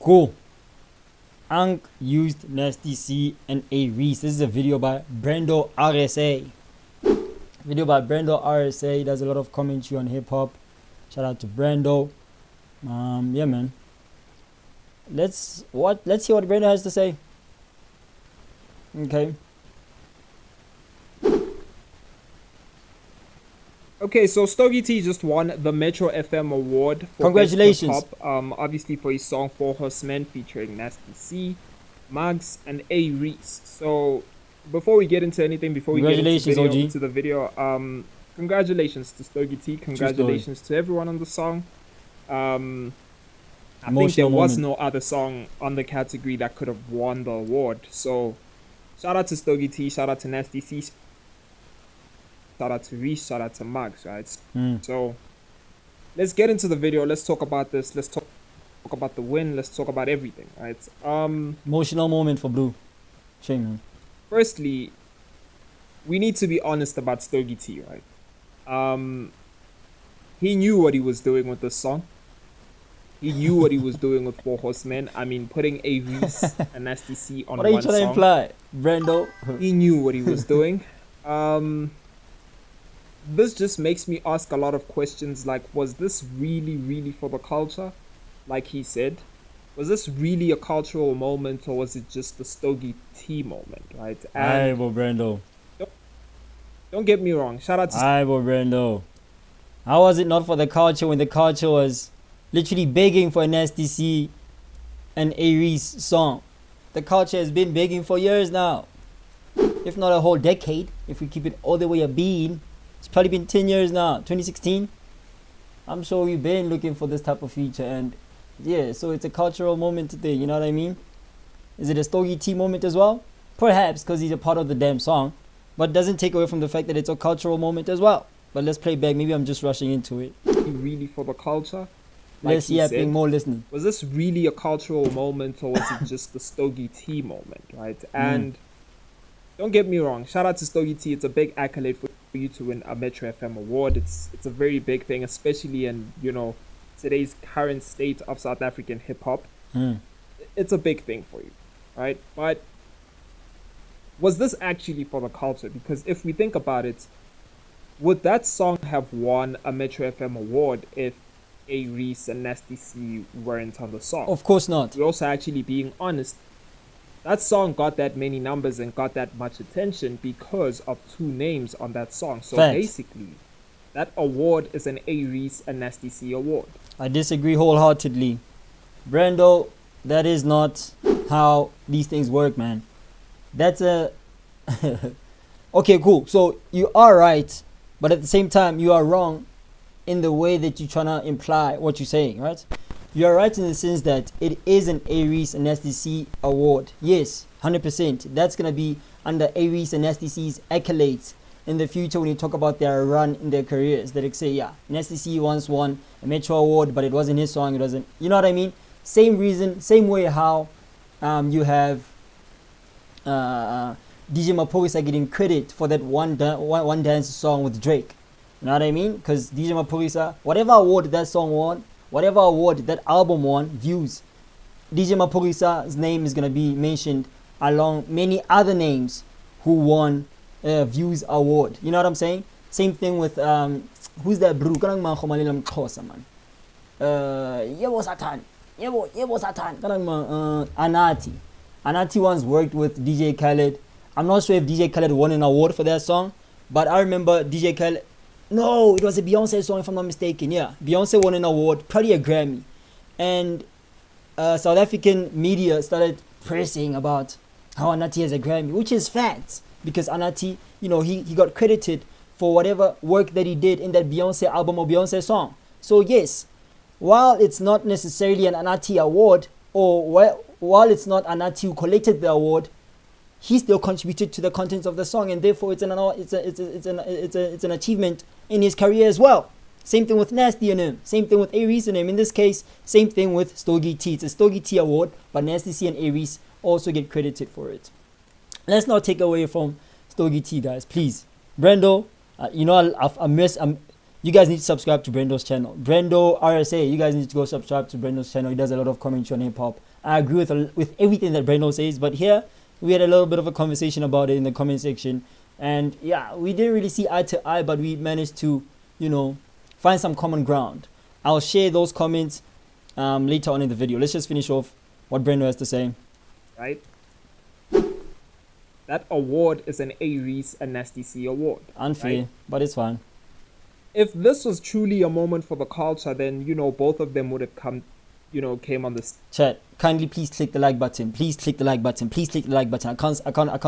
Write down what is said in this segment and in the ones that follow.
Cool. Ank used Nasty C and A-Reece. This is a video by Brendo RSA. Video by Brendo RSA. He does a lot of commentary on hip hop. Shout out to Brendo. Yeah, man. Let's hear what Brendo has to say. Okay. Okay, so Stogy T just won the Metro FM award for Congratulations. Best Hip Hop, obviously for his song For Horsemen featuring Nasty C, Mugs, and A-Reece. So before we get into anything, before we get into the video, congratulations to Stogy T. Congratulations to everyone on the song. I think there was no other song on the category that could have won the award. So shout out to Stogy T, shout out to Nasty C, shout out to Reece, shout out to Mugs, right? So let's get into the video. Let's talk about this. Let's talk about the win. Let's talk about everything, right? Emotional moment for Blue. Shame, man. Firstly, we need to be honest about Stogy T, right? He knew what he was doing with this song. He knew what he was doing with Four Horsemen. I mean, putting A-Reece and Nasty C on one song. What are you trying to imply, Brendo? He knew what he was doing. This just makes me ask a lot of questions like, was this really for the culture? Like he said, was this really a cultural moment, or was it just the Stogy T moment, right? And Brendo. Don't get me wrong. Shout out to Brendo. How was it not for the culture when the culture was literally begging for a Nasty C and A-Reece song? The culture has been begging for years now, if not a whole decade. If we keep it all the way a bean, it's probably been 10 years now. 2016. I'm sure we've been looking for this type of feature, and yeah, so it's a cultural moment today. You know what I mean? Is it a Stogy T moment as well? Perhaps, because he's a part of the damn song, but doesn't take away from the fact that it's a cultural moment as well. But let's play back. Maybe I'm just rushing into it. Really for the culture. Less yapping, more listening. Was this really a cultural moment, or was it just the Stogy T moment, right? And don't get me wrong. Shout out to Stogy T. It's a big accolade for you to win a Metro FM award. It's a very big thing, especially in, you know, today's current state of South African hip hop. It's a big thing for you, right? But was this actually for the culture? Because if we think about it, would that song have won a Metro FM award if A-Reece and Nasty C weren't on the song? Of course not. We're also actually being honest. That song got that many numbers and got that much attention because of two names on that song. So basically, that award is an A-Reece and Nasty C award. I disagree wholeheartedly. Brendo, that is not how these things work, man. That's a... Okay, cool. So you are right, but at the same time, you are wrong in the way that you're trying to imply what you're saying, right? You're right in the sense that it is an A-Reece and Nasty C award. Yes, 100%. That's going to be under A-Reece and Nasty C's accolades in the future when you talk about their run in their careers. That they say, yeah, Nasty C once won a Metro award, but it wasn't his song. It wasn't, you know what I mean? Same reason, same way how you have DJ Maphorisa getting credit for that one dance song with Drake. You know what I mean? Because DJ Maphorisa, whatever award that song won, whatever award that album won, views, DJ Maphorisa's name is going to be mentioned along many other names who won views award. You know what I'm saying? Same thing with who's that bro? Man. Yebo Satan. Anati. Anati once worked with DJ Khaled. I'm not sure if DJ Khaled won an award for that song, but I remember DJ Khaled. No, it was a Beyonce song if I'm not mistaken. Yeah, Beyonce won an award, probably a Grammy. And South African media started pressing about how Anati has a Grammy, which is fact. Because Anati, you know, he got credited for whatever work that he did in that Beyonce album or Beyonce song. So yes, while it's not necessarily an Anati award, or while it's not Anati who collected the award, he still contributed to the contents of the song, and therefore it's an achievement in his career as well. Same thing with Nasty and him. Same thing with A-Reece and him. In this case, same thing with Stogy T. It's a Stogy T award, but Nasty C and A-Reece also get credited for it. Let's not take away from Stogy T, guys, please. Brendo, you you guys need to subscribe to Brendo's channel. Brendo RSA, you guys need to go subscribe to Brendo's channel. He does a lot of commentary on hip hop. I agree with everything that Brendo says, but here we had a little bit of a conversation about it in the comment section, and yeah, we didn't really see eye to eye, but we managed to, you know, find some common ground. I'll share those comments later on in the video. Let's just finish off what Brendo has to say. Right? That award is an A-Reece and Nasty C award. Unfair, right? But it's fine. If this was truly a moment for the culture, then, you know, both of them would have come, you know, came on this. Chat, kindly please click the like button. Please click the like button. Please click the like button. I can't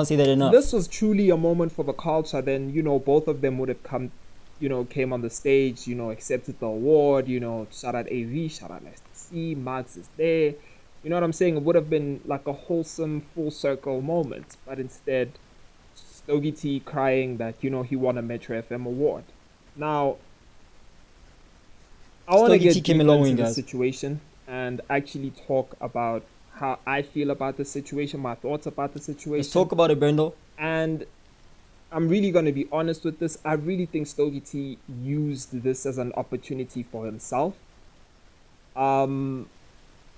say that enough. If this was truly a moment for the culture, then, you know, both of them would have come, you know, came on the stage, you know, accepted the award, you know, shout out A-Reece, shout out Nasty C, Mags is there. You know what I'm saying? It would have been like a wholesome, full circle moment. But instead, Stogy T crying that, you know, he won a Metro FM award. Now, I want to get deep into the situation and actually talk about how I feel about the situation, my thoughts about the situation. Let's talk about it, Brendo. And I'm really going to be honest with this. I really think Stogy T used this as an opportunity for himself.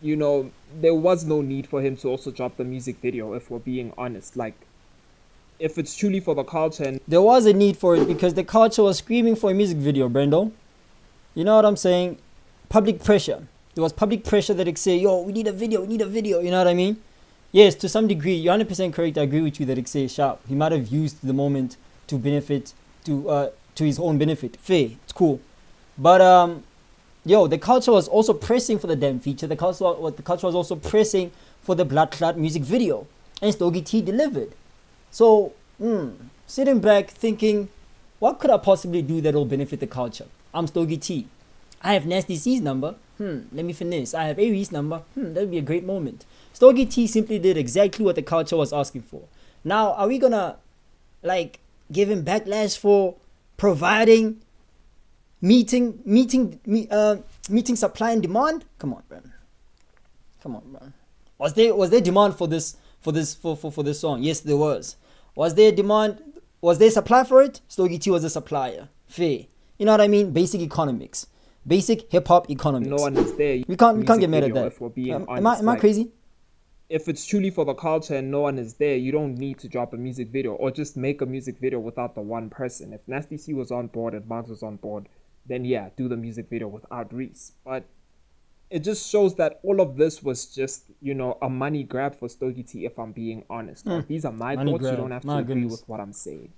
You know, there was no need for him to also drop the music video, if we're being honest. Like, if it's truly for the culture. And there was a need for it because the culture was screaming for a music video, Brendo. You know what I'm saying? Public pressure. There was public pressure that they say, yo, we need a video, you know what I mean? Yes, to some degree, you're 100% correct. I agree with you that they say sharp. He might have used the moment to benefit, to his own benefit. Fair, it's cool. But, yo, the culture was also pressing for the damn feature. The culture was also pressing for the blood clot music video. And Stogy T delivered. So, sitting back thinking, what could I possibly do that will benefit the culture? I'm Stogy T. I have Nasty C's number. Let me finesse. I have A-Reece number. That would be a great moment. Stogy T simply did exactly what the culture was asking for. Now, are we gonna, like, give him backlash for providing, meeting supply and demand? Come on, man. Was there demand for this song? Yes, there was. Was there demand? Was there supply for it? Stogy T was a supplier. Fair. You know what I mean? Basic economics. Basic hip-hop economics. No one is there. We can't get mad at that. If we're being honest. Am I crazy? If it's truly for the culture and no one is there, you don't need to drop a music video or just make a music video without the one person. If Nasty C was on board and Mags was on board, then yeah, do the music video without Reece. But it just shows that all of this was just, you know, a money grab for Stogy T, if I'm being honest. Like, these are my thoughts. You don't have to agree with what I'm saying.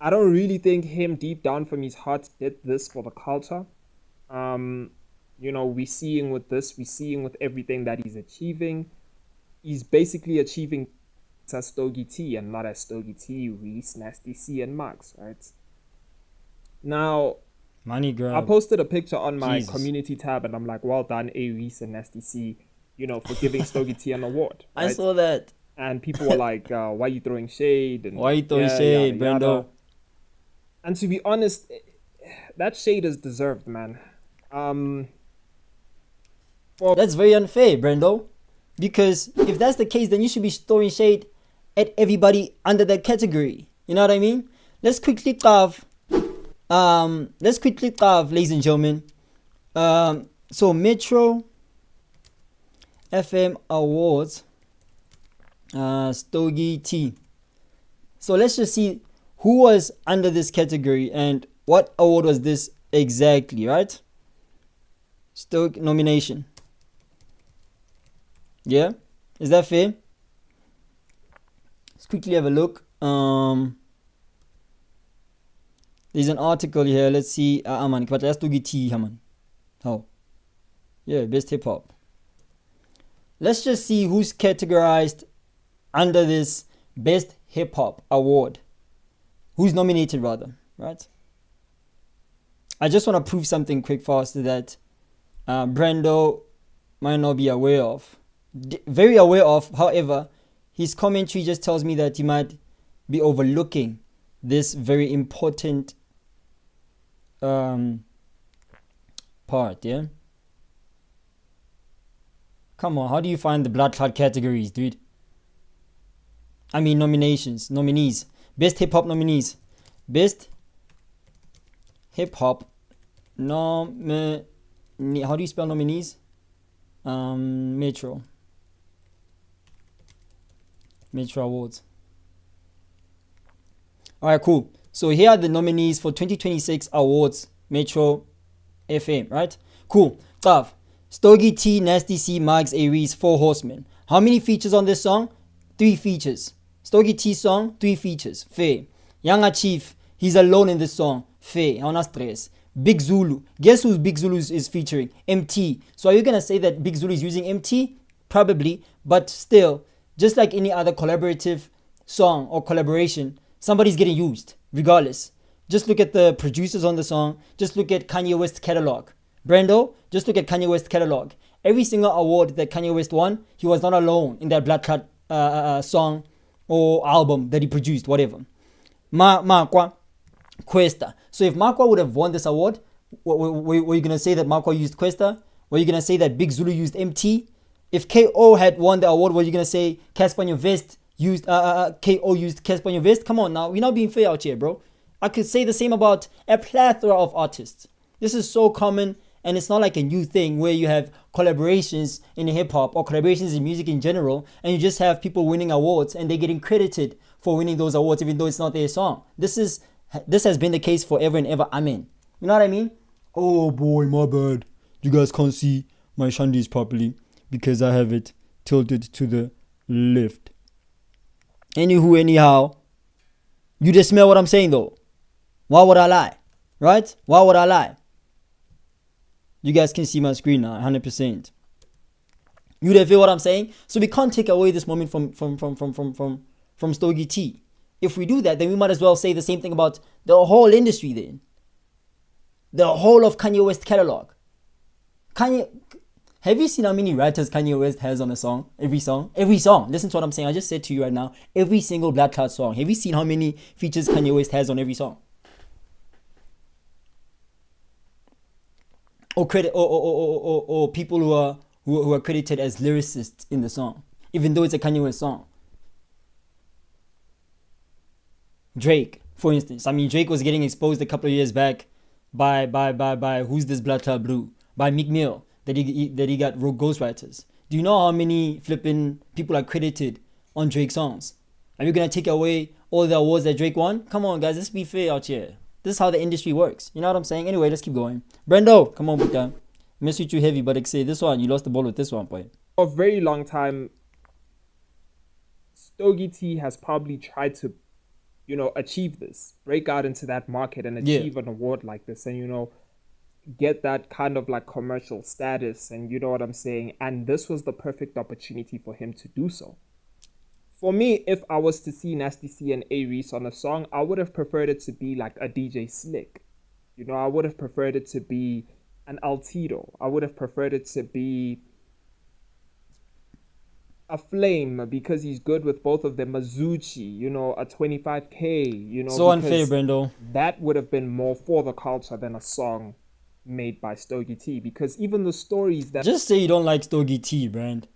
I don't really think him deep down from his heart did this for the culture. You know, we're seeing with everything that he's achieving. He's basically achieving as Stogy T and not as Stogy T, Reece, Nasty C, and Mags, right? Now, money grab. I posted a picture on my community tab and I'm like, well done, A-Reece and Nasty C, you know, for giving Stogy T an award. Right? I saw that. And people were like, why are you throwing shade? And why are you throwing shade, Brendo? And to be honest, that shade is deserved, man. Well, that's very unfair, Brendo. Because if that's the case, then you should be throwing shade at everybody under that category. You know what I mean? Let's quickly carve, ladies and gentlemen. So Metro FM Awards, Stogy T. So let's just see who was under this category and what award was this exactly, right? Stoke nomination. Yeah, is that fair? Let's quickly have a look. There's an article here. Let's see. Man, but let's do T, man. Oh, yeah, best hip hop. Let's just see who's categorized under this best hip hop award. Who's nominated, rather, right? I just want to prove something quick fast that Brendo might not be aware of. Very aware of, however, his commentary just tells me that he might be overlooking this very important part, yeah? Come on, how do you find the blood clot categories, dude? I mean nominees. Best hip hop nominees. Best hip hop how do you spell nominees? Metro Awards. Alright, cool. So here are the nominees for 2026 awards, Metro FM, right? Cool. Tav, Stogy T, Nasty C, Mags, A-Reece, 4 Horsemen. How many features on this song? 3 features. Stogy T song, 3 features. Fair. Younger Chief, he's alone in this song. Fair. Hauna stress. Big Zulu. Guess who Big Zulu is featuring? MT. So are you gonna say that Big Zulu is using MT? Probably, but still, just like any other collaborative song or collaboration, somebody's getting used, regardless. Just look at the producers on the song. Just look at Kanye West's catalog. Brando, just look at Kanye West's catalog. Every single award that Kanye West won, he was not alone in that Blood Clot song or album that he produced, whatever. Makwa, Questa. So if Makwa would have won this award, were you going to say that Makwa used Questa? Were you going to say that Big Zulu used MT? If KO had won the award, were you going to say Casper on Your Vest used KO used Casper on Your Vest? Come on now, we're not being fair out here, bro. I could say the same about a plethora of artists. This is so common, and it's not like a new thing where you have collaborations in hip-hop or collaborations in music in general, and you just have people winning awards and they're getting credited for winning those awards even though it's not their song. This has been the case forever and ever. Amen. You know what I mean? Oh boy, my bad. You guys can't see my shandies properly because I have it tilted to the left. Anywho, anyhow, you just smell what I'm saying though. Why would I lie? Right? Why would I lie? You guys can see my screen now, 100%. You don't feel what I'm saying? So we can't take away this moment from Stogy T. If we do that, then we might as well say the same thing about the whole industry then. The whole of Kanye West catalog. Have you seen how many writers Kanye West has on a song? Every song. Listen to what I'm saying. I just said to you right now. Every single Blood Clot song. Have you seen how many features Kanye West has on every song? Or people who are credited as lyricists in the song, even though it's a Kanye West song. Drake, for instance. I mean, Drake was getting exposed a couple of years back by who's this Blood Clot Blue? By Meek Mill, that he got rogue ghostwriters. Do you know how many flipping people are credited on Drake songs? Are you gonna take away all the awards that Drake won? Come on, guys, let's be fair out here. This is how the industry works. You know what I'm saying? Anyway, let's keep going. Brendo, come on, Buka. Miss you too heavy, but I say this one, you lost the ball with this one, boy. For a very long time, Stogie T has probably tried to, achieve this, break out into that market and achieve an award like this, and get that kind of like commercial status, and you know what I'm saying. And this was the perfect opportunity for him to do so. For me, if I was to see Nasty C and A-Reece on a song, I would have preferred it to be like a DJ Slick. I would have preferred it to be an Altito. I would have preferred it to be a Flame because he's good with both of them. Mazuchi, a 25K, So unfair, Brendo. That would have been more for the culture than a song made by Stogie T, because even the stories that... Just say you don't like Stogie T, Brand.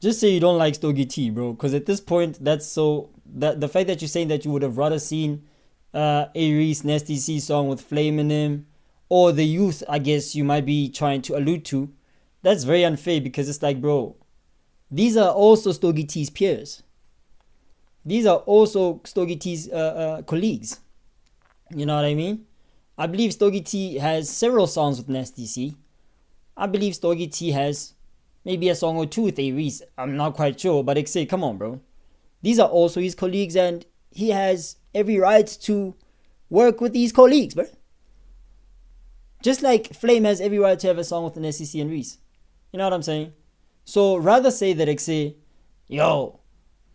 Just say you don't like Stogie T, bro. Because at this point, the fact that you're saying that you would have rather seen A-Reece Nasty C song with Flame in him, or the youth, I guess you might be trying to allude to, that's very unfair, because it's like, bro, these are also Stogie T's peers. These are also Stogie T's colleagues. You know what I mean? I believe Stogie T has several songs with Nasty C. I believe Stogie T has maybe a song or two with A-Reece. I'm not quite sure, but I say, come on, bro. These are also his colleagues, and he has every right to work with these colleagues, bro. Just like Flame has every right to have a song with an SEC and Reece. You know what I'm saying? So rather say that I say, yo,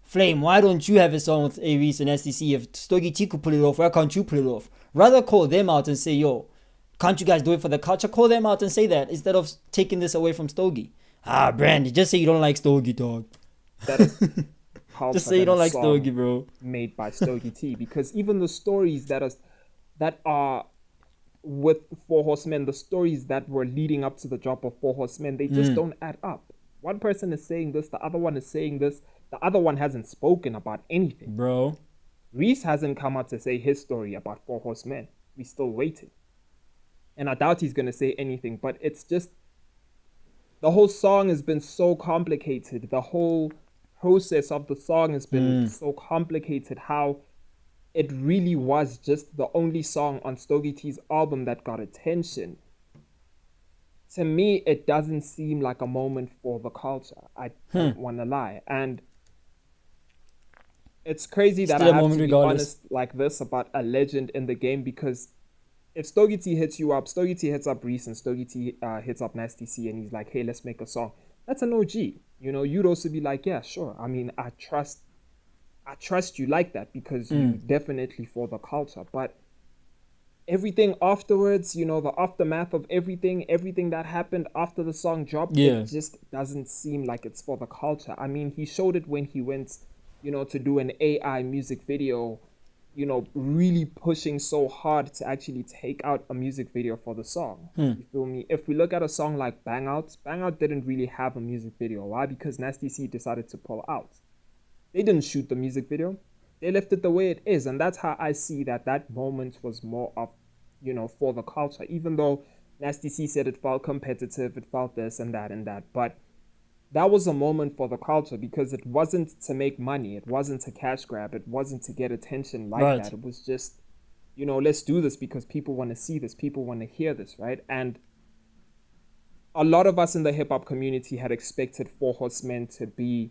Flame, why don't you have a song with A-Reece and SEC? If Stogie T could pull it off, why can't you pull it off? Rather call them out and say, yo, can't you guys do it for the culture? Call them out and say that instead of taking this away from Stogie. Brandy, just say you don't like Stogie, dog. That is just say you don't like Stogie, bro. Made by Stogie T, because even the stories that are with 4 Horsemen, the stories that were leading up to the drop of 4 Horsemen, they just don't add up. One person is saying this, the other one is saying this, the other one hasn't spoken about anything. Bro. Reece hasn't come out to say his story about 4 Horsemen. We're still waiting. and I doubt he's gonna say anything. But it's just the whole song has been so complicated. The whole process of the song has been so complicated. How it really was just the only song on Stogy T's album that got attention. To me, it doesn't seem like a moment for the culture. I don't want to lie. And it's crazy that I have to be honest like this about a legend in the game, because if Stogy T hits you up, Stogy T hits up Reece and Stogy T hits up Nasty C and he's like, hey, let's make a song. That's an OG. You know, you'd also be like, yeah, sure. I mean, I trust you like that because you definitely for the culture. But everything afterwards, you know, the aftermath of everything that happened after the song dropped, it just doesn't seem like it's for the culture. I mean, he showed it when he went, you know, to do an AI music video, you know, really pushing so hard to actually take out a music video for the song. You feel me? If we look at a song like Bang Out didn't really have a music video. Why? Because Nasty C decided to pull out. They didn't shoot the music video. They left it the way it is. And that's how I see that moment was more of, you know, for the culture. Even though Nasty C said it felt competitive, it felt this and that. But that was a moment for the culture because it wasn't to make money. It wasn't to cash grab. It wasn't to get attention like that. It was just, you know, let's do this because people want to see this. People want to hear this, right? And a lot of us in the hip-hop community had expected Four Horsemen to be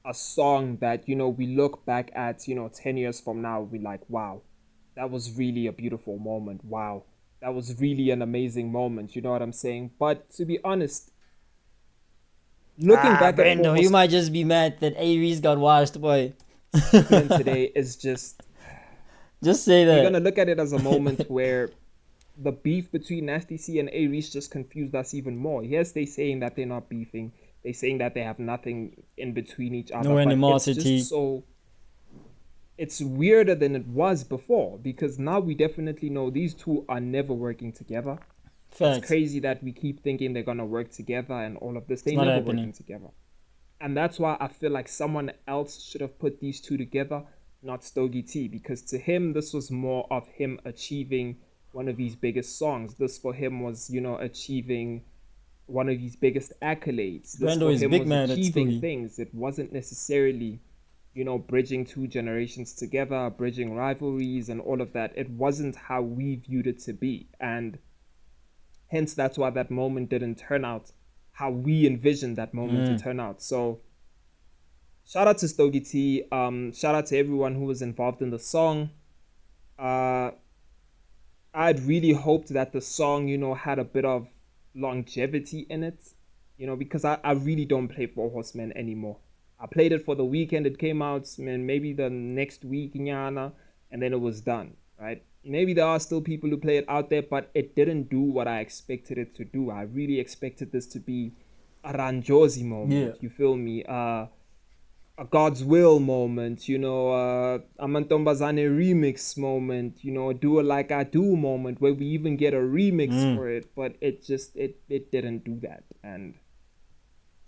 a song that, you know, we look back at, you know, 10 years from now, we're like, wow, that was really a beautiful moment. Wow, that was really an amazing moment. You know what I'm saying? But to be honest, looking back Brando, you might just be mad that A-Reece got washed, boy. Today is just say that. We're gonna look at it as a moment where the beef between Nasty C and A-Reece just confused us even more. Yes, they're saying that they're not beefing. They're saying that they have nothing in between each other. No animosity. It's just so, it's weirder than it was before, because now we definitely know these two are never working together. Facts. It's crazy that we keep thinking they're gonna work together and all of this. They're never working together. And that's why I feel like someone else should have put these two together, not Stogy T, because to him, this was more of him achieving one of his biggest songs. This for him was, you know, achieving one of his biggest accolades. This Brando is big man. Achieving things. It wasn't necessarily, you know, bridging two generations together, bridging rivalries and all of that. It wasn't how we viewed it to be. And hence, that's why that moment didn't turn out how we envisioned that moment to turn out. So shout out to Stogy T. Shout out to everyone who was involved in the song. I'd really hoped that the song, you know, had a bit of longevity in it, you know, because I really don't play Four Horsemen anymore. I played it for the weekend it came out, man, maybe the next week, and then it was done, right? Maybe there are still people who play it out there, but it didn't do what I expected it to do. I really expected this to be a Ranjosi moment, you feel me? A God's Will moment, you know, a Mantombazane remix moment, you know, a Do It Like I Do moment where we even get a remix for it, but it just, it didn't do that. And,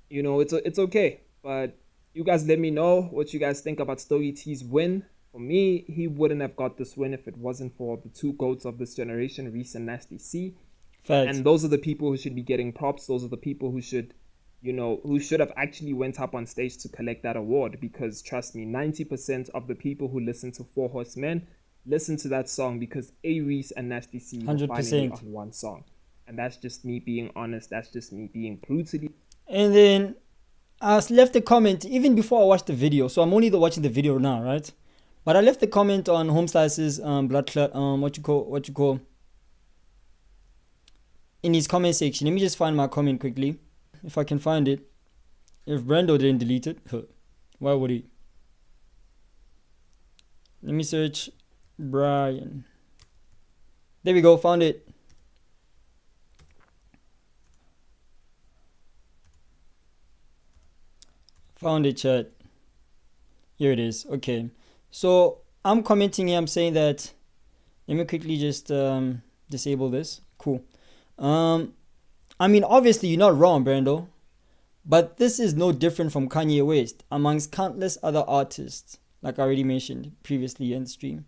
you know, it's okay, but you guys let me know what you guys think about Stogy T's win. For me, he wouldn't have got this win if it wasn't for the two GOATs of this generation, Reece and Nasty C. Facts. And those are the people who should be getting props. Those are the people who should, you know, who should have actually went up on stage to collect that award, because trust me, 90% of the people who listen to Four Horsemen listen to that song because A-Reece and Nasty C were 100%. finally on one song. And that's just me being honest. That's just me being brutally. And then I left a comment even before I watched the video. So I'm only watching the video now, right? But I left a comment on Home Slice's blood clot, what you call in his comment section. Let me just find my comment quickly, if I can find it. If Brando didn't delete it, why would he? Let me search Brian. There we go, found it. Found it, chat. Here it is. Okay. So I'm commenting here. I'm saying that. Let me quickly just disable this. Cool. I mean, obviously you're not wrong, Brando, but this is no different from Kanye West amongst countless other artists, like I already mentioned previously in the stream,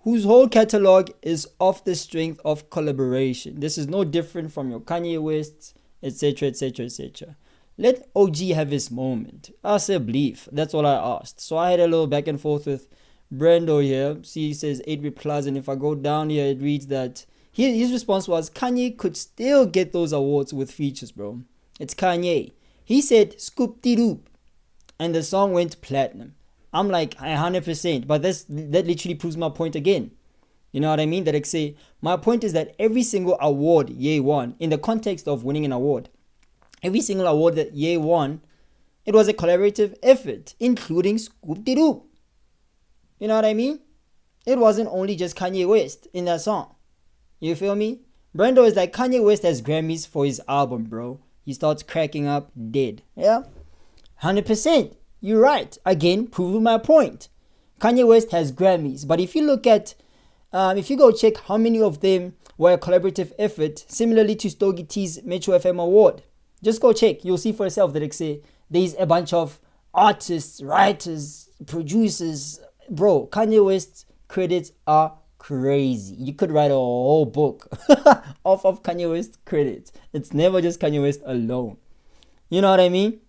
whose whole catalog is off the strength of collaboration. This is no different from your Kanye West, etc., etc., etc. Let OG have his moment. I said belief. That's all I asked. So I had a little back and forth with Brando here. See, he says 8 replies, and if I go down here, it reads that his response was Kanye could still get those awards with features, bro. It's Kanye. He said scoop de doop, and the song went platinum. I'm like 100%, but that literally proves my point again. You know what I mean? That I say my point is that every single award Ye won, in the context of winning an award, every single award that Ye won, it was a collaborative effort, including scoop de doop. You know what I mean? It wasn't only just Kanye West in that song. You feel me? Brando is like, Kanye West has Grammys for his album, bro. He starts cracking up dead. Yeah? 100%. You're right. Again, proving my point. Kanye West has Grammys. But if you look at, if you go check how many of them were a collaborative effort, similarly to Stogy T's Metro FM award, just go check. You'll see for yourself that there's a bunch of artists, writers, producers. Bro, Kanye West's credits are crazy. You could write a whole book off of Kanye West's credits. It's never just Kanye West alone. You know what I mean?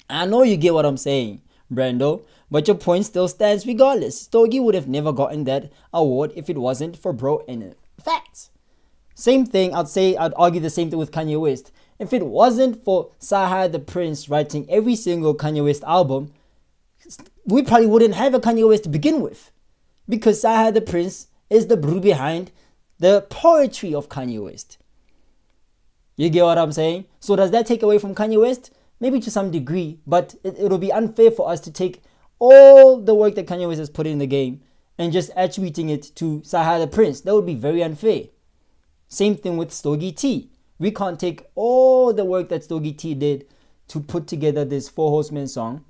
I know you get what I'm saying, Brando, but your point still stands regardless. Stogie would have never gotten that award if it wasn't for bro and facts. Same thing, I'd argue the same thing with Kanye West. If it wasn't for Saha the Prince writing every single Kanye West album, we probably wouldn't have a Kanye West to begin with. Because Saha the Prince is the brew behind the poetry of Kanye West. You get what I'm saying? So does that take away from Kanye West? Maybe to some degree, but it'll be unfair for us to take all the work that Kanye West has put in the game and just attributing it to Saha the Prince. That would be very unfair. Same thing with Stogy T. We can't take all the work that Stogy T did to put together this 4 Horsemen song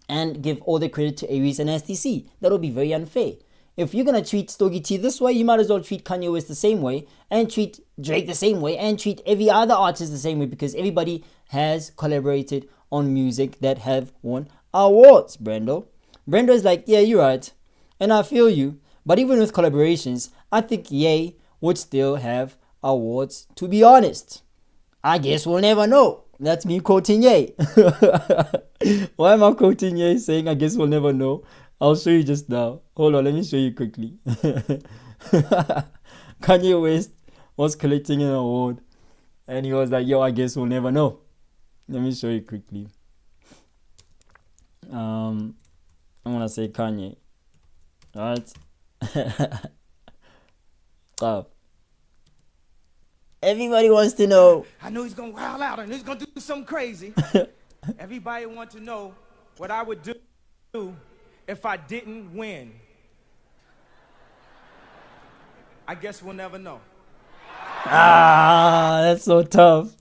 and give all the credit to A-Reece and STC. That would be very unfair. If you're going to treat Stogy T this way, you might as well treat Kanye West the same way and treat Drake the same way and treat every other artist the same way, because everybody has collaborated on music that have won awards, Brando. Brando is like, yeah, you're right. And I feel you. But even with collaborations, I think Ye would still have awards, to be honest. I guess we'll never know. That's me quoting Ye. Why am I quoting Ye saying I guess we'll never know? I'll show you just now. Hold on, let me show you quickly. Kanye West was collecting an award and he was like, yo, I guess we'll never know. Let me show you quickly. I'm gonna say Kanye. Alright. Oh. Everybody wants to know. I know he's gonna wild out and he's gonna do something crazy. Everybody wants to know what I would do if I didn't win. I guess we'll never know. Ah, that's so tough.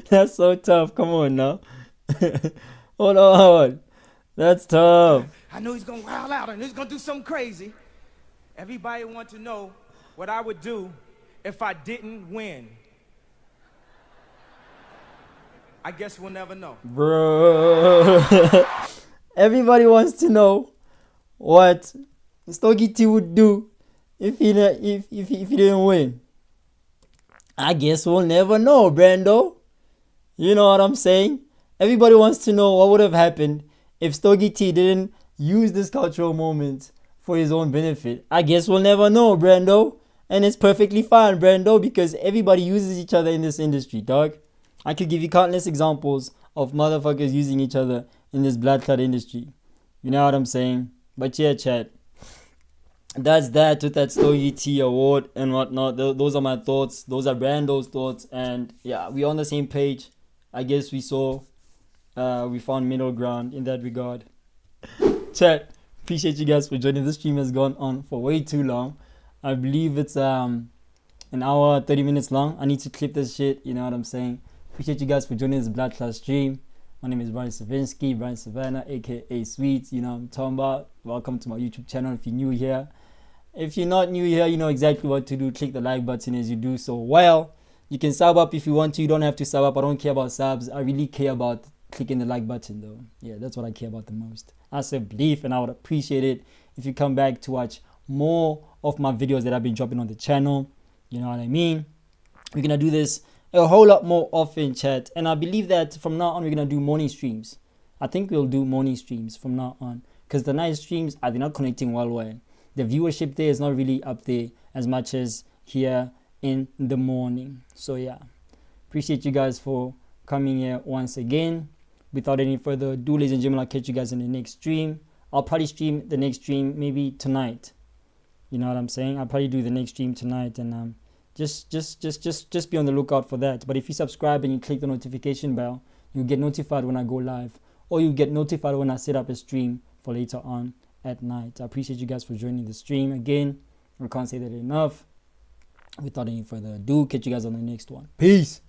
That's so tough. Come on now. Hold on. That's tough. I know he's gonna wild out and he's gonna do something crazy. Everybody wants to know what I would do if I didn't win. I guess we'll never know. Bro. Everybody wants to know what Stogy T would do if he didn't win. I guess we'll never know, Brando. You know what I'm saying? Everybody wants to know what would have happened if Stogy T didn't use this cultural moment for his own benefit. I guess we'll never know, Brando. And it's perfectly fine, Brando, because everybody uses each other in this industry, dog. I could give you countless examples of motherfuckers using each other in this blood clot industry. You know what I'm saying? But yeah, chat. That's that with that Stogy T award and whatnot. Those are my thoughts. Those are Brando's thoughts. And yeah, we're on the same page. I guess we found middle ground in that regard. Chat, appreciate you guys for joining. This stream has gone on for way too long. I believe it's an hour 30 minutes long. I need to clip this shit. You know what I'm saying? Appreciate you guys for joining this blood class stream. My name is Brian Savinsky, Brian Sivana, aka Sweets. You know what I'm talking about. Welcome to my YouTube channel if you're new here. If you're not new here, you know exactly what to do. Click the like button as you do so well. You can sub up if you want to. You don't have to sub up. I don't care about subs. I really care about clicking the like button though. Yeah, that's what I care about the most. I said belief, and I would appreciate it if you come back to watch more of my videos that I've been dropping on the channel. You know what I mean? We're gonna do this a whole lot more often, chat, and I believe that from now on we're gonna do morning streams. I think we'll do morning streams from now on, because the night streams they're not connecting well. The viewership there is not really up there as much as here in the morning. So yeah, appreciate you guys for coming here once again. Without any further ado, ladies and gentlemen, I'll catch you guys in the next stream. I'll probably stream the next stream maybe tonight. You know what I'm saying? I'll probably do the next stream tonight, and just be on the lookout for that. But if you subscribe and you click the notification bell, you'll get notified when I go live, or you get notified when I set up a stream for later on at night. I appreciate you guys for joining the stream again. I can't say that enough. Without any further ado, catch you guys on the next one. Peace.